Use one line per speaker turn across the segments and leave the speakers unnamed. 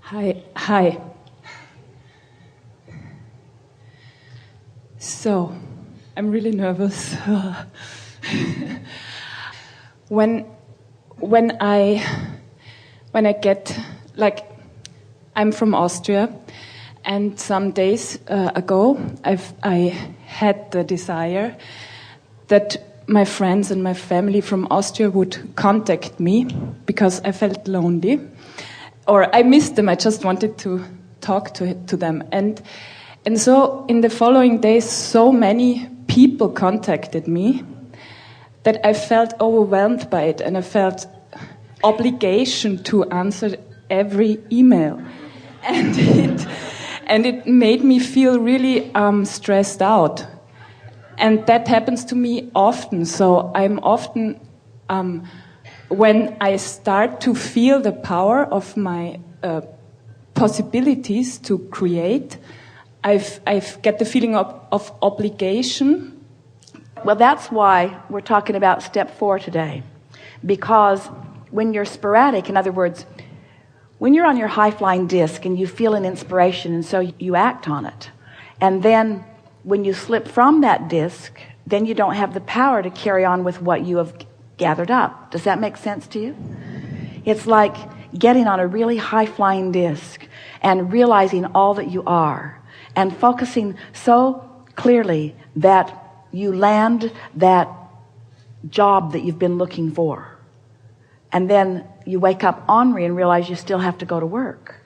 Hi. So, I'm really nervous. when I get, like, I'm from Austria, and some days ago I had the desire that my friends and my family from Austria would contact me because I felt lonely. Or I missed them, I just wanted to talk to them. And so in the following days, so many people contacted me that I felt overwhelmed by it, and I felt obligation to answer every email. And it made me feel really stressed out. And that happens to me often. So I'm often, when I start to feel the power of my possibilities to create, I've get the feeling of obligation.
Well, that's why we're talking about step 4 today. Because when you're sporadic, in other words, when you're on your high-flying disc and you feel an inspiration and so you act on it, and then when you slip from that disc, then you don't have the power to carry on with what you have gathered up. Does that make sense to you? It's like getting on a really high-flying disc and realizing all that you are and focusing so clearly that you land that job that you've been looking for. And then you wake up ornery and realize you still have to go to work.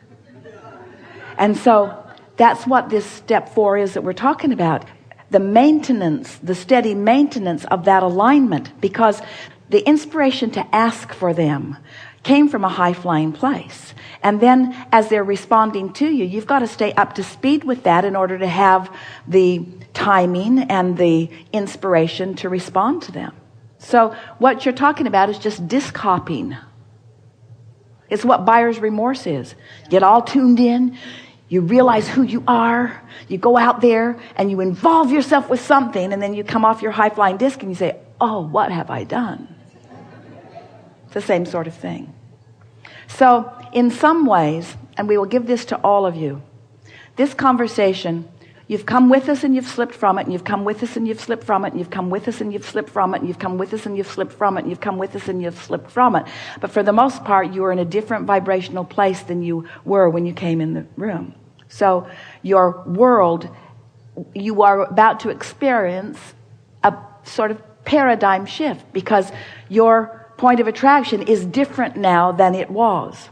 And so that's what this step 4 is that we're talking about. The maintenance, the steady maintenance of that alignment, because the inspiration to ask for them came from a high-flying place. And then as they're responding to you, you've got to stay up to speed with that in order to have the timing and the inspiration to respond to them. So what you're talking about is just disc hopping. It's what buyer's remorse is. Get all tuned in. You realize who you are. You go out there and you involve yourself with something, and then you come off your high-flying disc and you say, oh, what have I done? It's the same sort of thing. So in some ways, and we will give this to all of you, this conversation, you've come with us and you've slipped from it, and you've come with us and you've slipped from it, and you've come with us and you've slipped from it, and you've come with us and you've slipped from it, and you've come with us and you've slipped from it. But for the most part, you are in a different vibrational place than you were when you came in the room. So your world, you are about to experience a sort of paradigm shift, because your point of attraction is different now than it was.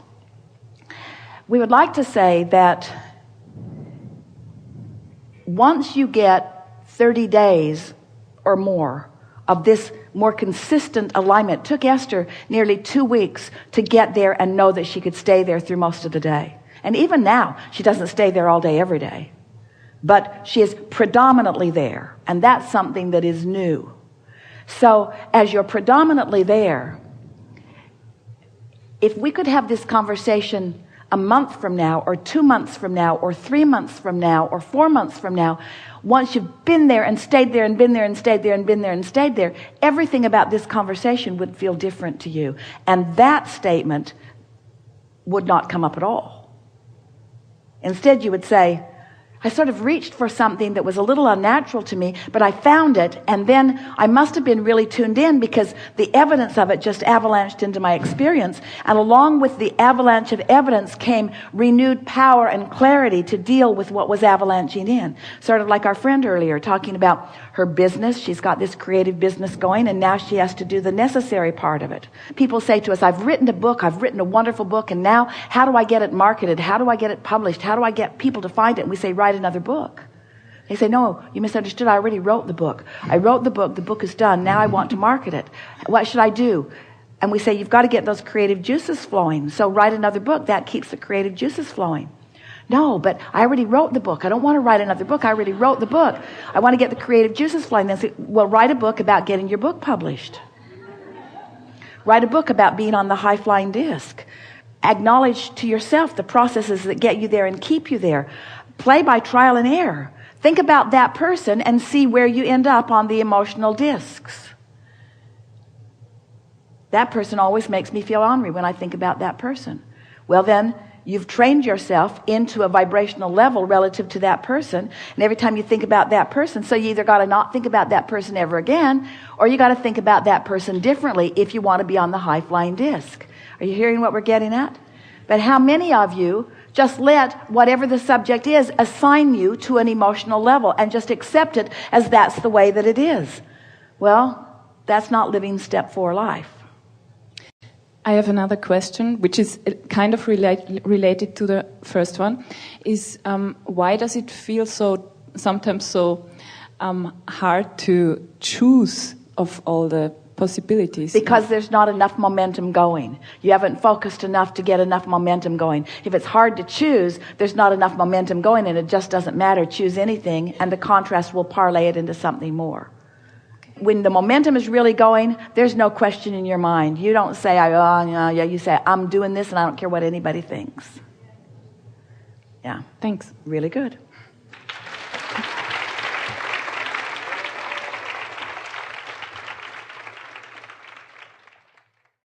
We would like to say that once you get 30 days or more of this more consistent alignment, it took Esther nearly 2 weeks to get there and know that she could stay there through most of the day. And even now, she doesn't stay there all day every day, but she is predominantly there, and that's something that is new. So as you're predominantly there, if we could have this conversation a month from now, or 2 months from now, or 3 months from now, or 4 months from now, once you've been there and stayed there and been there and stayed there and been there and stayed there, everything about this conversation would feel different to you. And that statement would not come up at all. Instead, you would say, I sort of reached for something that was a little unnatural to me, but I found it, and then I must have been really tuned in because the evidence of it just avalanched into my experience, and along with the avalanche of evidence came renewed power and clarity to deal with what was avalanching in. Sort of like our friend earlier talking about her business. She's got this creative business going, and now she has to do the necessary part of it. People say to us, I've written a book, I've written a wonderful book, and now how do I get it marketed? How do I get it published? How do I get people to find it? And we say, write another book. They say, no, you misunderstood. I already wrote the book. I wrote the book is done. Now I want to market it. What should I do? And we say, you've got to get those creative juices flowing. So write another book. That keeps the creative juices flowing. No, but I already wrote the book. I don't want to write another book. I already wrote the book. I want to get the creative juices flowing. Then say, well, write a book about getting your book published. Write a book about being on the high-flying disc. Acknowledge to yourself the processes that get you there and keep you there. Play by trial and error. Think about that person and see where you end up on the emotional discs. That person always makes me feel ornery when I think about that person. Well, then You've trained yourself into a vibrational level relative to that person, and every time you think about that person, so you either got to not think about that person ever again, or you got to think about that person differently if you want to be on the high flying disc. Are you hearing what we're getting at? But how many of you just let whatever the subject is assign you to an emotional level and just accept it as that's the way that it is? Well, that's not living step 4 life.
I have another question, which is kind of related to the first one, is why does it feel sometimes so hard to choose of all the possibilities?
Because there's not enough momentum going. You haven't focused enough to get enough momentum going. If it's hard to choose, there's not enough momentum going, and it just doesn't matter. Choose anything, and the contrast will parlay it into something more. When the momentum is really going, there's no question in your mind. You don't say, you say, I'm doing this and I don't care what anybody thinks. Yeah.
Thanks.
Really good.